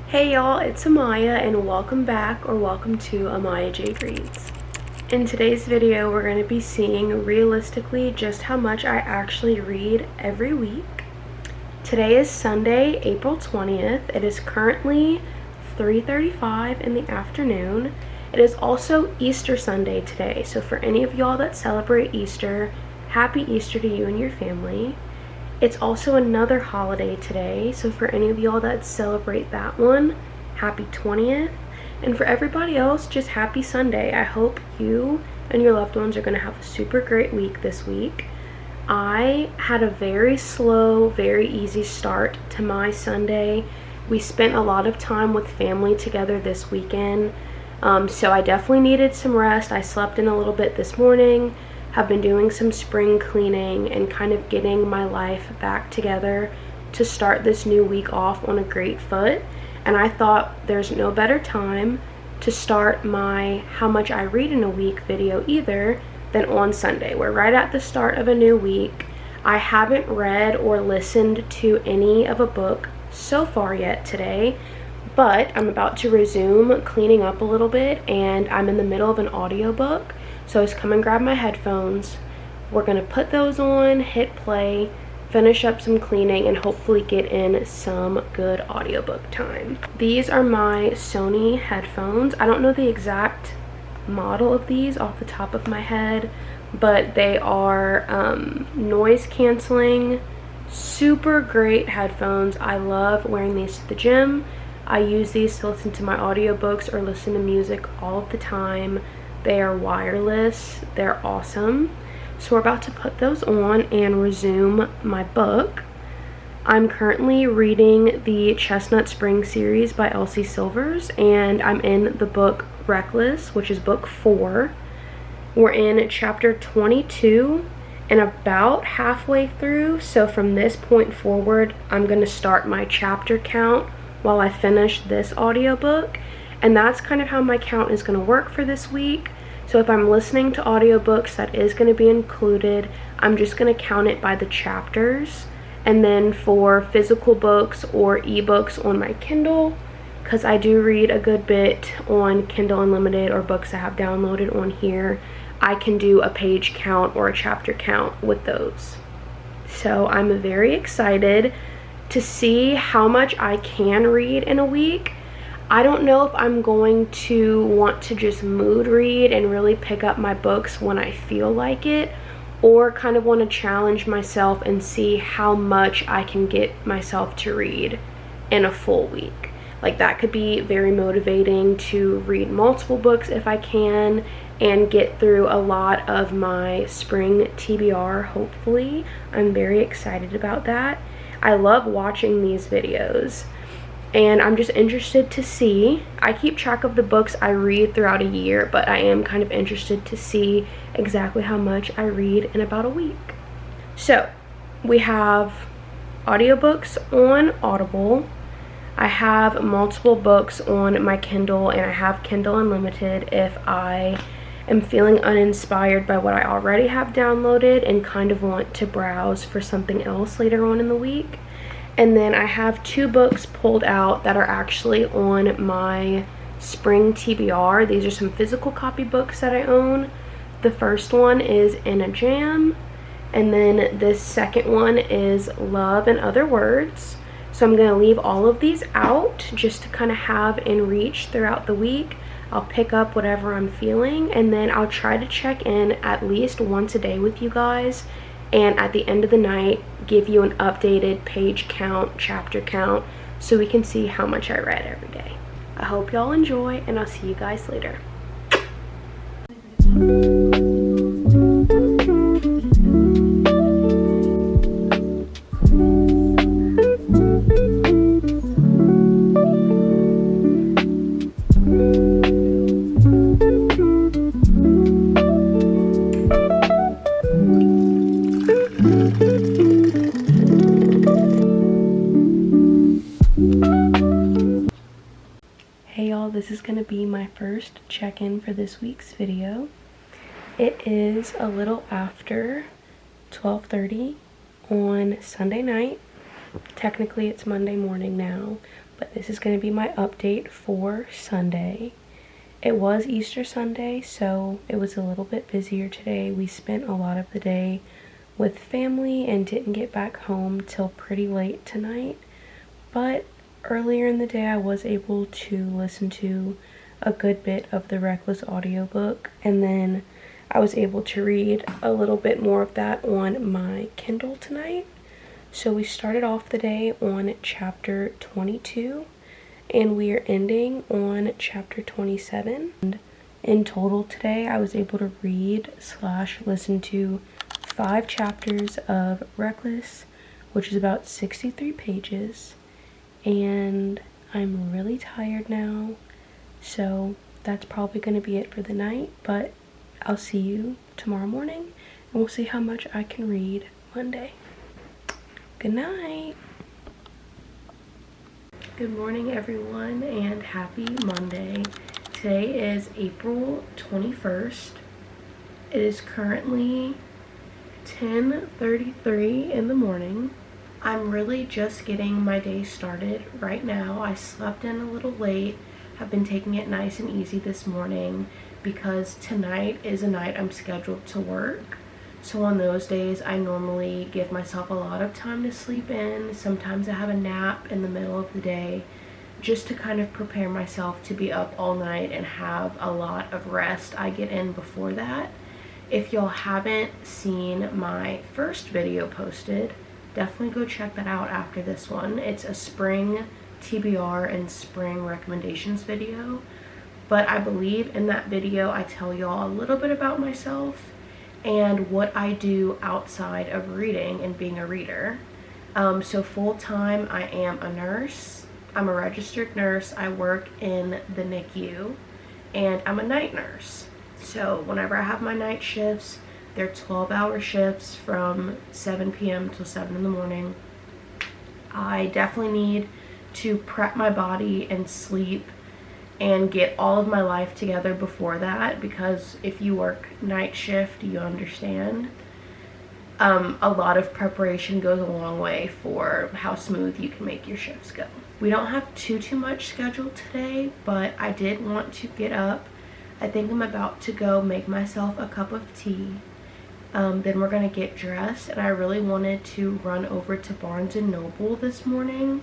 Hey y'all, it's Amaya and welcome back or welcome to Amaya Jade Reads. In today's video, we're going to be seeing realistically just how much I actually read every week. Today is Sunday, April 20th. It is currently 3:35 in the afternoon. It is also Easter Sunday today, so for any of y'all that celebrate Easter, happy Easter to you and your family. It's also another holiday today, so for any of y'all that celebrate that one, happy 20th. And for everybody else, just happy Sunday. I hope you and your loved ones are going to have a super great week this week. I had a very slow, very easy start to my Sunday. We spent a lot of time with family together this weekend, so I definitely needed some rest. I slept in a little bit this morning. Have been doing some spring cleaning and kind of getting my life back together to start this new week off on a great foot. And I thought there's no better time to start my how much I read in a week video either than on Sunday. We're right at the start of a new week. I haven't read or listened to any of a book so far yet today, but I'm about to resume cleaning up a little bit and I'm in the middle of an audiobook. So just come and grab my headphones. We're gonna put those on, hit play, finish up some cleaning, and hopefully get in some good audiobook time. These are my Sony headphones. I don't know the exact model of these off the top of my head, but they are noise canceling, super great headphones. I love wearing these to the gym. I use these to listen to my audiobooks or listen to music all of the time. They are wireless, they're awesome. So we're about to put those on and resume my book. I'm currently reading the Chestnut Spring series by Elsie Silvers, and I'm in the book Reckless, which is book 4. We're in chapter 22 and about halfway through, so from this point forward, I'm going to start my chapter count while I finish this audiobook. And that's kind of how my count is going to work for this week. So if I'm listening to audiobooks, that is going to be included. I'm just going to count it by the chapters. And then for physical books or ebooks on my Kindle, because I do read a good bit on Kindle Unlimited or books I have downloaded on here, I can do a page count or a chapter count with those. So I'm very excited to see how much I can read in a week. I don't know if I'm going to want to just mood read and really pick up my books when I feel like it, or kind of want to challenge myself and see how much I can get myself to read in a full week. Like, that could be very motivating to read multiple books if I can and get through a lot of my spring TBR, hopefully. I'm very excited about that. I love watching these videos. And I'm just interested to see. I keep track of the books I read throughout a year, but I am kind of interested to see exactly how much I read in about a week. So, we have audiobooks on Audible. I have multiple books on my Kindle, and I have Kindle Unlimited if I am feeling uninspired by what I already have downloaded and kind of want to browse for something else later on in the week. And then I have 2 books pulled out that are actually on my spring TBR. These are some physical copy books that I own. The first one is In a Jam, and then this second one is Love and Other Words. So I'm going to leave all of these out just to kind of have in reach throughout the week. I'll pick up whatever I'm feeling, and then I'll try to check in at least once a day with you guys, and at the end of the night give you an updated page count, chapter count, so we can see how much I read every day. I hope y'all enjoy, and I'll see you guys later. This is going to be my first check-in for this week's video. It is a little after 12:30 on Sunday night. Technically it's Monday morning now, but this is going to be my update for Sunday. It was Easter Sunday, so it was a little bit busier today. We spent a lot of the day with family and didn't get back home till pretty late tonight, but earlier in the day I was able to listen to a good bit of the Reckless audiobook, and then I was able to read a little bit more of that on my Kindle tonight. So we started off the day on chapter 22 and we are ending on chapter 27. And in total today I was able to read / listen to 5 chapters of Reckless, which is about 63 pages, and I'm really tired now, so that's probably going to be it for the night, but I'll see you tomorrow morning and we'll see how much I can read Monday. Good night. Good morning everyone and happy Monday. Today is April 21st. It is currently 10:33 in the morning. I'm really just getting my day started right now. I slept in a little late. Have been taking it nice and easy this morning because tonight is a night I'm scheduled to work. So on those days I normally give myself a lot of time to sleep in. Sometimes I have a nap in the middle of the day just to kind of prepare myself to be up all night and have a lot of rest I get in before that. If y'all haven't seen my first video posted, definitely go check that out after this one. It's a spring TBR and spring recommendations video, but I believe in that video I tell y'all a little bit about myself and what I do outside of reading and being a reader. So full-time I am a nurse. I'm a registered nurse. I work in the NICU and I'm a night nurse. So whenever I have my night shifts, they're 12-hour shifts from 7 p.m. till 7 in the morning. I definitely need to prep my body and sleep and get all of my life together before that, because if you work night shift, you understand. A lot of preparation goes a long way for how smooth you can make your shifts go. We don't have too much scheduled today, but I did want to get up. I think I'm about to go make myself a cup of tea. Then we're gonna get dressed, and I really wanted to run over to Barnes & Noble this morning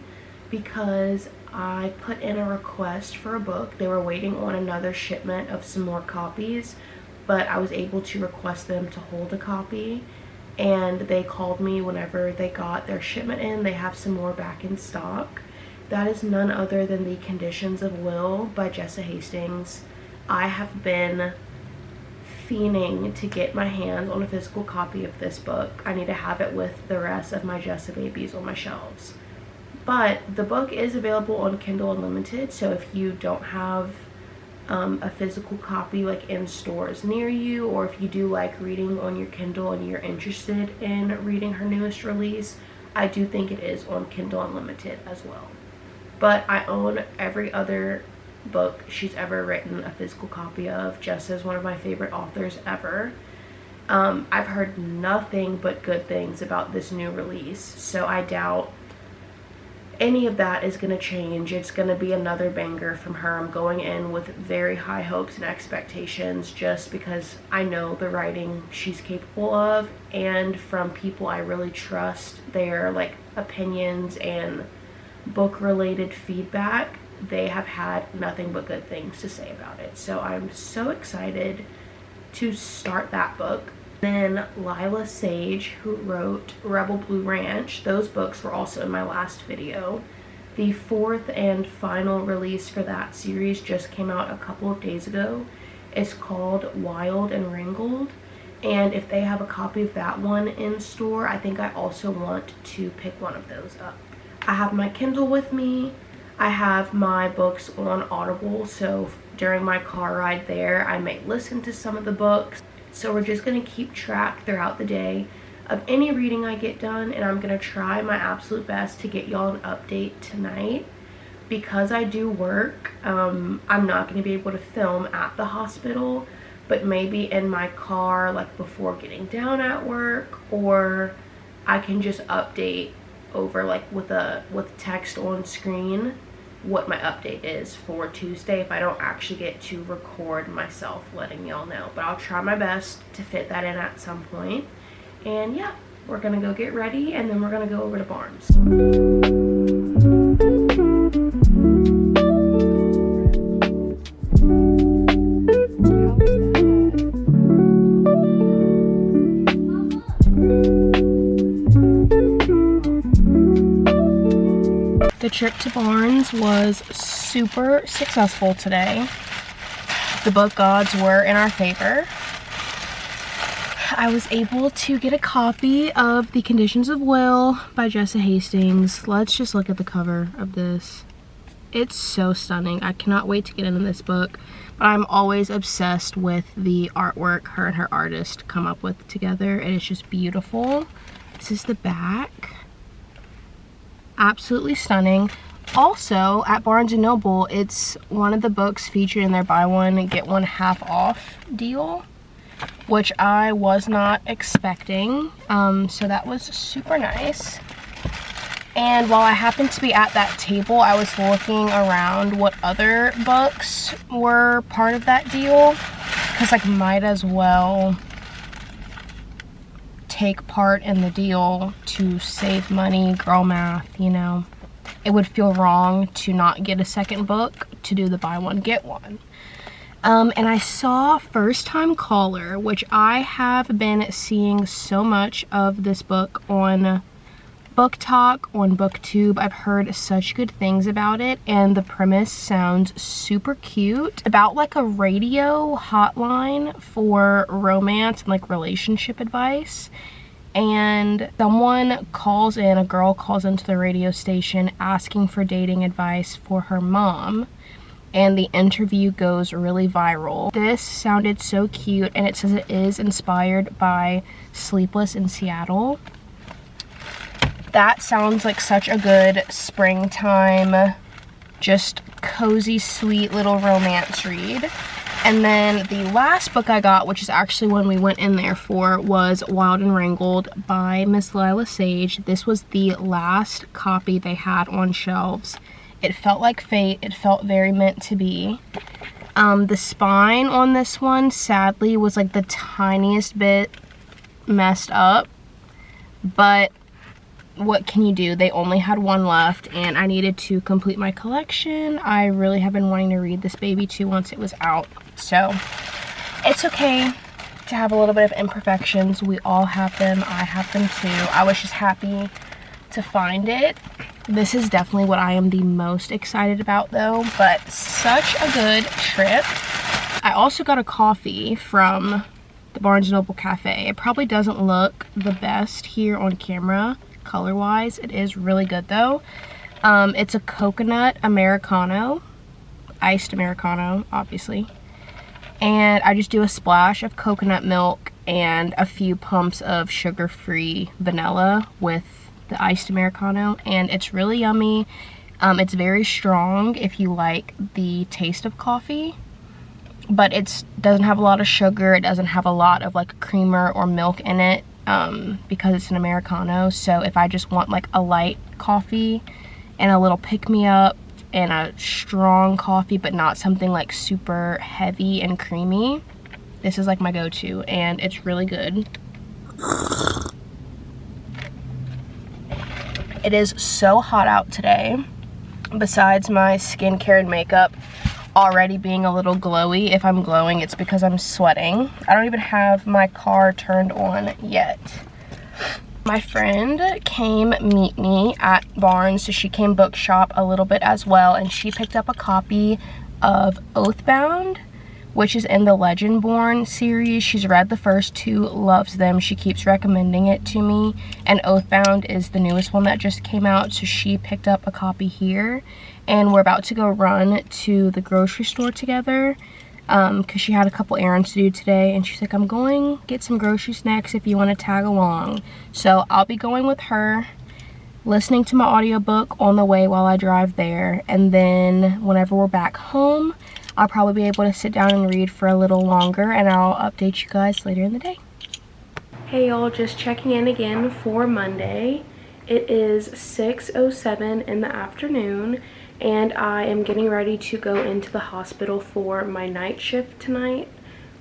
because I put in a request for a book. They were waiting on another shipment of some more copies, but I was able to request them to hold a copy, and they called me whenever they got their shipment in. They have some more back in stock. That is none other than The Conditions of Will by Jessa Hastings. I have been fiending to get my hands on a physical copy of this book. I need to have it with the rest of my Jessa babies on my shelves. But the book is available on Kindle Unlimited, so if you don't have a physical copy like in stores near you, or if you do like reading on your Kindle and you're interested in reading her newest release, I do think it is on Kindle Unlimited as well. But I own every other book she's ever written a physical copy of. Jessa is one of my favorite authors ever. I've heard nothing but good things about this new release, so I doubt any of that is going to change. It's going to be another banger from her. I'm going in with very high hopes and expectations just because I know the writing she's capable of, and from people I really trust their like opinions and book related feedback, they have had nothing but good things to say about it. So I'm so excited to start that book. Then Lila Sage, who wrote Rebel Blue Ranch, those books were also in my last video. The 4th and final release for that series just came out a couple of days ago. It's called Wild and Wrangled, and if they have a copy of that one in store, I think I also want to pick one of those up. I have my Kindle with me. I have my books on Audible, so during my car ride there, I may listen to some of the books. So we're just going to keep track throughout the day of any reading I get done, and I'm going to try my absolute best to get y'all an update tonight. Because I do work, I'm not going to be able to film at the hospital, but maybe in my car like before getting down at work, or I can just update over like with text on screen what my update is for Tuesday if I don't actually get to record myself letting y'all know. But I'll try my best to fit that in at some point. And yeah, we're gonna go get ready and then we're gonna go over to Barnes. The trip to Barnes was super successful today. The book gods were in our favor. I was able to get a copy of The Conditions of Will by Jessa Hastings. Let's just look at the cover of this. It's so stunning. I cannot wait to get into this book, but I'm always obsessed with the artwork her and her artist come up with together, and it's just beautiful. This is the back. Absolutely stunning. Also, at Barnes & Noble, it's one of the books featured in their buy one, get one half off deal, which I was not expecting. So that was super nice. And while I happened to be at that table, I was looking around what other books were part of that deal, because like might as well take part in the deal to save money, girl math, you know. It would feel wrong to not get a second book to do the buy one get one. And I saw First Time Caller, which I have been seeing so much of this book on Book Talk, on BookTube. I've heard such good things about it, and the premise sounds super cute. About like a radio hotline for romance and like relationship advice. And someone calls in, a girl calls into the radio station asking for dating advice for her mom. And the interview goes really viral. This sounded so cute, and it says it is inspired by Sleepless in Seattle. That sounds like such a good springtime, just cozy, sweet little romance read. And then the last book I got, which is actually one we went in there for, was Wild and Wrangled by Miss Lila Sage. This was the last copy they had on shelves. It felt like fate. It felt very meant to be. The spine on this one, sadly, was like the tiniest bit messed up. But what can you do? They only had one left, and I needed to complete my collection. I really have been wanting to read this baby too once it was out. So it's okay to have a little bit of imperfections. We all have them. I have them too. I was just happy to find it. This is definitely what I am the most excited about though, but such a good trip. I also got a coffee from the Barnes & Noble cafe. It probably doesn't look the best here on camera color wise. It is really good though. It's a coconut Americano, iced Americano obviously, and I just do a splash of coconut milk and a few pumps of sugar-free vanilla with the iced Americano, and it's really yummy. It's very strong if you like the taste of coffee, but it doesn't have a lot of sugar. It doesn't have a lot of like creamer or milk in it, because it's an Americano. So if I just want like a light coffee and a little pick-me-up and a strong coffee, but not something like super heavy and creamy, this is like my go-to, and it's really good. It is so hot out today. Besides my skincare and makeup already being a little glowy, if I'm glowing, it's because I'm sweating. I don't even have my car turned on yet. My friend came meet me at Barnes, so she came book shop a little bit as well, and she picked up a copy of Oathbound, which is in the Legendborn series. She's read the first two, loves them. She keeps recommending it to me, and Oathbound is the newest one that just came out, so she picked up a copy here, and we're about to go run to the grocery store together, because she had a couple errands to do today, and she's like, I'm going get some grocery snacks if you want to tag along. So I'll be going with her, listening to my audiobook on the way while I drive there, and then whenever we're back home, I'll probably be able to sit down and read for a little longer, and I'll update you guys later in the day. Hey y'all, just checking in again for Monday. It is 6:07 in the afternoon, and I am getting ready to go into the hospital for my night shift tonight.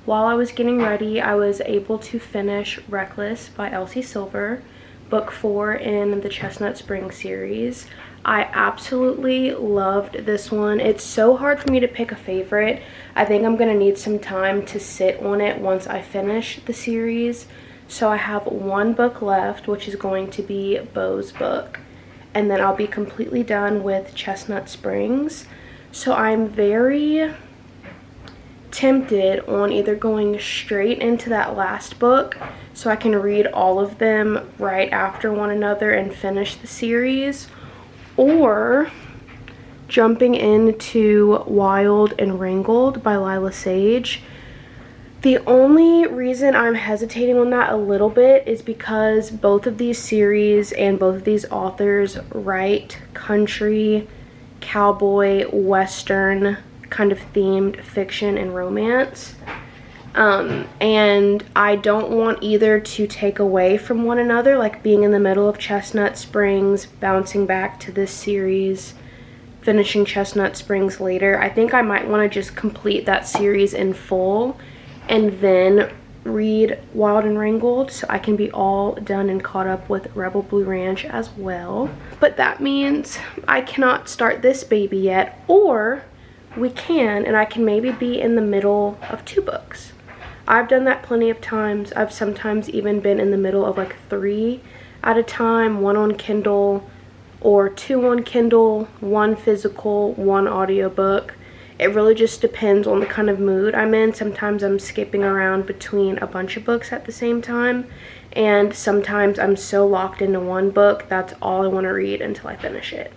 While I was getting ready, I was able to finish Reckless by Elsie Silver, book 4 in the Chestnut Springs series. I absolutely loved this one. It's so hard for me to pick a favorite. I think I'm gonna need some time to sit on it once I finish the series. So I have one book left, which is going to be Beau's book, and then I'll be completely done with Chestnut Springs. So I'm very tempted on either going straight into that last book so I can read all of them right after one another and finish the series, or jumping into Wild and Wrangled by Lila Sage. The only reason I'm hesitating on that a little bit is because both of these series and both of these authors write country, cowboy, western kind of themed fiction and romance. And I don't want either to take away from one another, like being in the middle of Chestnut Springs, bouncing back to this series, finishing Chestnut Springs later. I think I might want to just complete that series in full and then read Wild and Wrangled so I can be all done and caught up with Rebel Blue Ranch as well. But that means I cannot start this baby yet, or we can, and I can maybe be in the middle of 2 books. I've done that plenty of times. I've sometimes even been in the middle of like 3 at a time, 1 on Kindle or 2 on Kindle, 1 physical, 1 audiobook. It really just depends on the kind of mood I'm in. Sometimes I'm skipping around between a bunch of books at the same time, and sometimes I'm so locked into one book that's all I want to read until I finish it.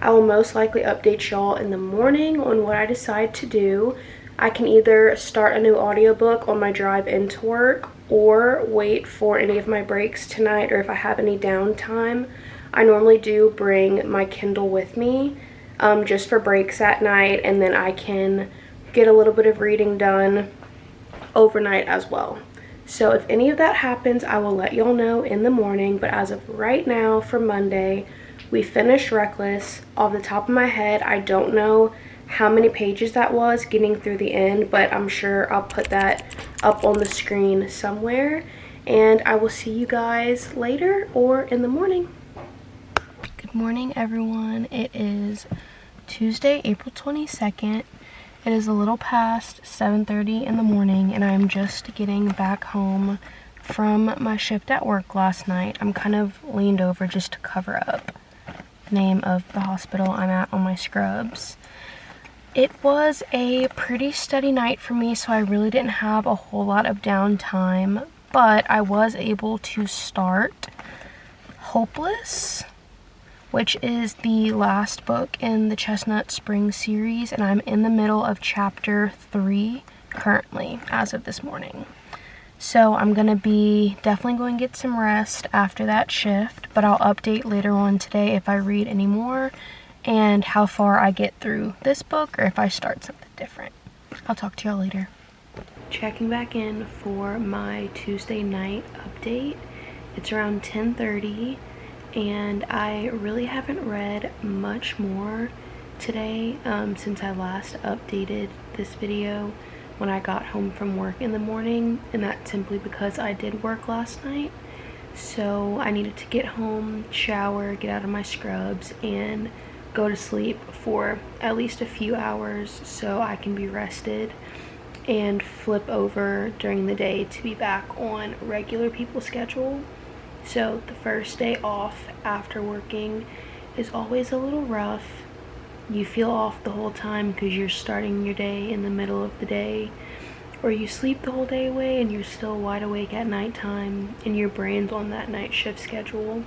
I will most likely update y'all in the morning on what I decide to do. I can either start a new audiobook on my drive into work or wait for any of my breaks tonight, or if I have any downtime. I normally do bring my Kindle with me just for breaks at night, and then I can get a little bit of reading done overnight as well. So if any of that happens, I will let y'all know in the morning. But as of right now, for Monday, we finished Reckless. Off the top of my head, I don't know how many pages that was getting through the end, but I'm sure I'll put that up on the screen somewhere, and I will see you guys later or in the morning. Good morning, everyone. It is Tuesday, April 22nd. It is a little past 7:30 in the morning, and I'm just getting back home from my shift at work last night. I'm kind of leaned over just to cover up the name of the hospital I'm at on my scrubs. It was a pretty steady night for me, so I really didn't have a whole lot of downtime, but I was able to start Hopeless, which is the last book in the Chestnut Springs series, and I'm in the middle of chapter 3 currently as of this morning. So I'm gonna be definitely going to get some rest after that shift, but I'll update later on today if I read any more and how far I get through this book, or if I start something different. I'll talk to y'all later. Checking back in for my Tuesday night update. It's around 10:30, and I really haven't read much more today since I last updated this video when I got home from work in the morning, and that's simply because I did work last night. So I needed to get home, shower, get out of my scrubs, and go to sleep for at least a few hours so I can be rested and flip over during the day to be back on regular people's schedule. So the first day off after working is always a little rough. You feel off the whole time because you're starting your day in the middle of the day, or you sleep the whole day away and you're still wide awake at nighttime and your brain's on that night shift schedule.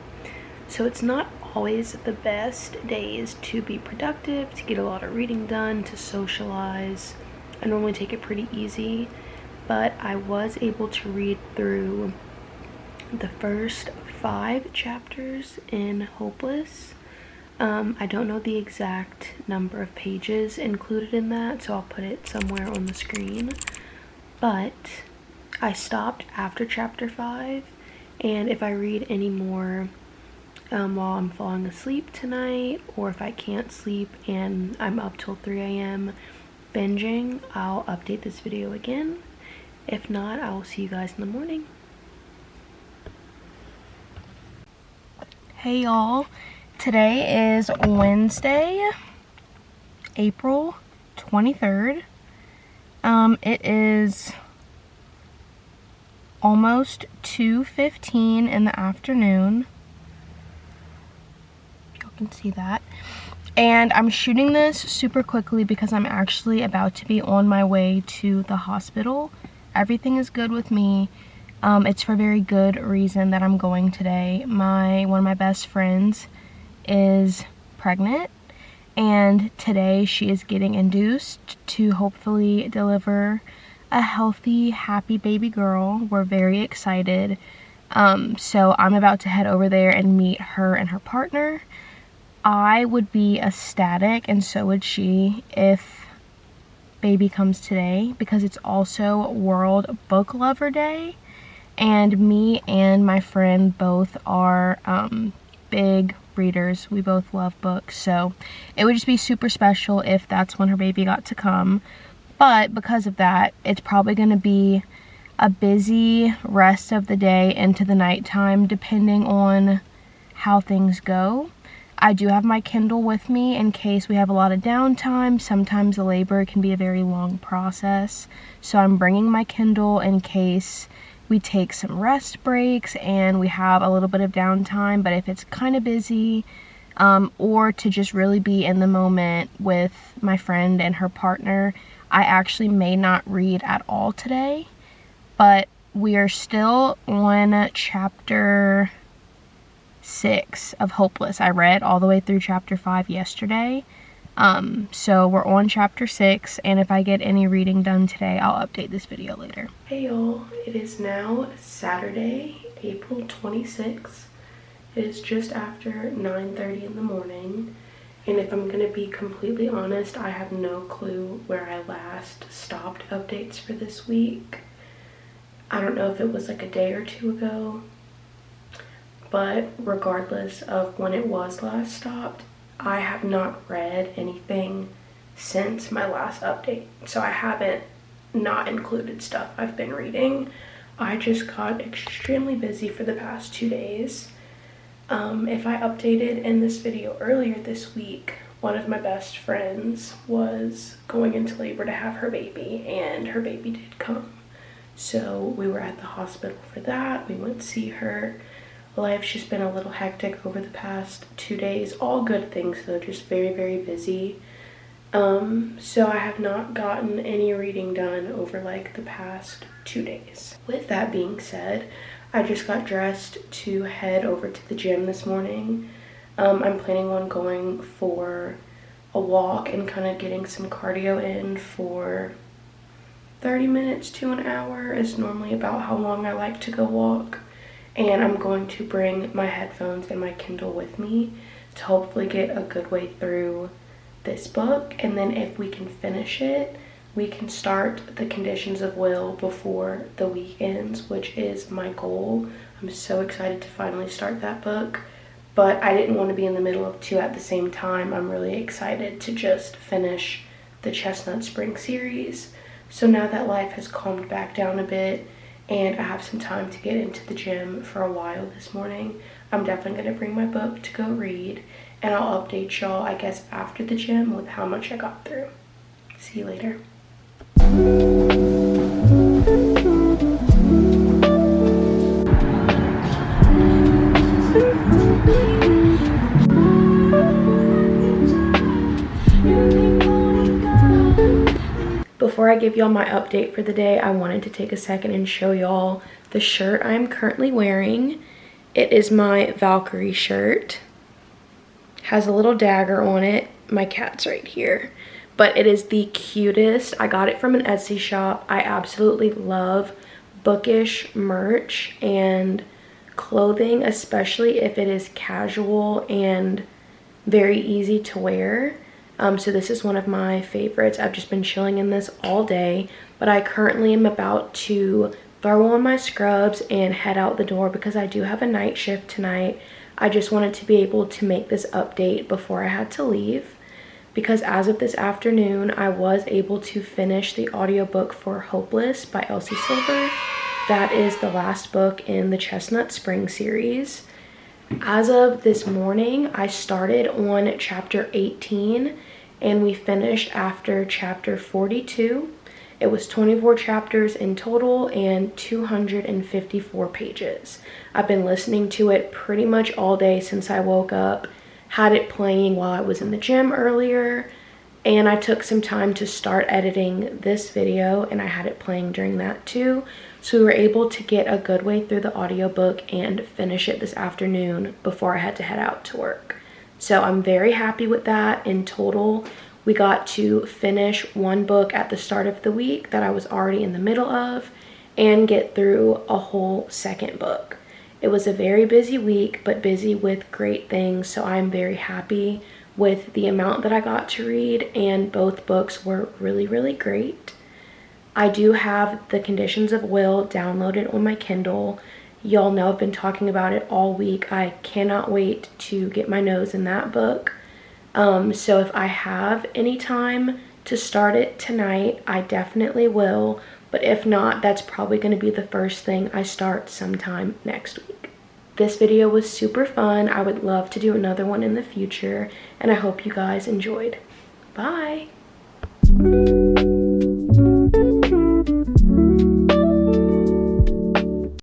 So it's not always the best days to be productive, to get a lot of reading done, to socialize. I normally take it pretty easy, but I was able to read through the first 5 chapters in Hopeless. I don't know the exact number of pages included in that, so I'll put it somewhere on the screen. But I stopped after chapter 5, and if I read any more, while I'm falling asleep tonight, or if I can't sleep and I'm up till 3 a.m. binging, I'll update this video again. If not, I will see you guys in the morning. Hey y'all, today is Wednesday, April 23rd. It is almost 2:15 in the afternoon. Y'all can see that. And I'm shooting this super quickly because I'm actually about to be on my way to the hospital. Everything is good with me. It's for very good reason that I'm going today. One of my best friends is pregnant, and today she is getting induced to hopefully deliver a healthy, happy baby girl. We're very excited. So I'm about to head over there and meet her and her partner. I would be ecstatic, and so would she, if baby comes today, because it's also World Book Lover Day, and me and my friend both are big readers. We both love books, so it would just be super special if that's when her baby got to come. But because of that, it's probably going to be a busy rest of the day into the nighttime, depending on how things go. I do have my Kindle with me in case we have a lot of downtime. Sometimes the labor can be a very long process, so I'm bringing my Kindle in case we take some rest breaks and we have a little bit of downtime. But if it's kind of busy, or to just really be in the moment with my friend and her partner, I actually may not read at all today. But we are still on chapter 6 of Hopeless. I read all the way through chapter 5 yesterday. So we're on chapter 6, and if I get any reading done today, I'll update this video later. Hey y'all, it is now Saturday, April 26th. It is just after 9:30 in the morning, and if I'm gonna be completely honest, I have no clue where I last stopped updates for this week. I don't know if it was like a day or two ago, but regardless of when it was last stopped, I have not read anything since my last update. So I haven't not included stuff I've been reading. I just got extremely busy for the past 2 days. If I updated in this video earlier this week, one of my best friends was going into labor to have her baby, and her baby did come. So we were at the hospital for that. We went to see her. Life's just been a little hectic over the past 2 days. All good things though, just very, very busy. So I have not gotten any reading done over like the past 2 days. With that being said, I just got dressed to head over to the gym this morning. I'm planning on going for a walk and kind of getting some cardio in for 30 minutes to an hour is normally about how long I like to go walk. And I'm going to bring my headphones and my Kindle with me to hopefully get a good way through this book. And then if we can finish it, we can start The Conditions of Will before the week ends, which is my goal. I'm so excited to finally start that book, but I didn't want to be in the middle of 2 at the same time. I'm really excited to just finish the Chestnut Spring series. So now that life has calmed back down a bit, and I have some time to get into the gym for a while this morning, I'm definitely going to bring my book to go read, and I'll update y'all, I guess, after the gym with how much I got through. See you later. Before I give y'all my update for the day, I wanted to take a second and show y'all the shirt I'm currently wearing. It is my Valkyrie shirt. Has a little dagger on it. My cat's right here. But it is the cutest. I got it from an Etsy shop. I absolutely love bookish merch and clothing, especially if it is casual and very easy to wear. So this is one of my favorites. I've just been chilling in this all day, but I currently am about to throw on my scrubs and head out the door because I do have a night shift tonight. I just wanted to be able to make this update before I had to leave, because as of this afternoon, I was able to finish the audiobook for Hopeless by Elsie Silver. That is the last book in the Chestnut Spring series. As of this morning, I started on chapter 18 and we finished after chapter 42. It was 24 chapters in total and 254 pages. I've been listening to it pretty much all day since I woke up, had it playing while I was in the gym earlier, and I took some time to start editing this video and I had it playing during that too. So we were able to get a good way through the audiobook and finish it this afternoon before I had to head out to work. So I'm very happy with that. In total, we got to finish one book at the start of the week that I was already in the middle of and get through a whole second book. It was a very busy week, but busy with great things, so I'm very happy with the amount that I got to read, and both books were really, really great. I do have The Conditions of Will downloaded on my Kindle. Y'all know I've been talking about it all week. I cannot wait to get my nose in that book. So if I have any time to start it tonight, I definitely will. But if not, that's probably going to be the first thing I start sometime next week. This video was super fun. I would love to do another one in the future, and I hope you guys enjoyed. Bye!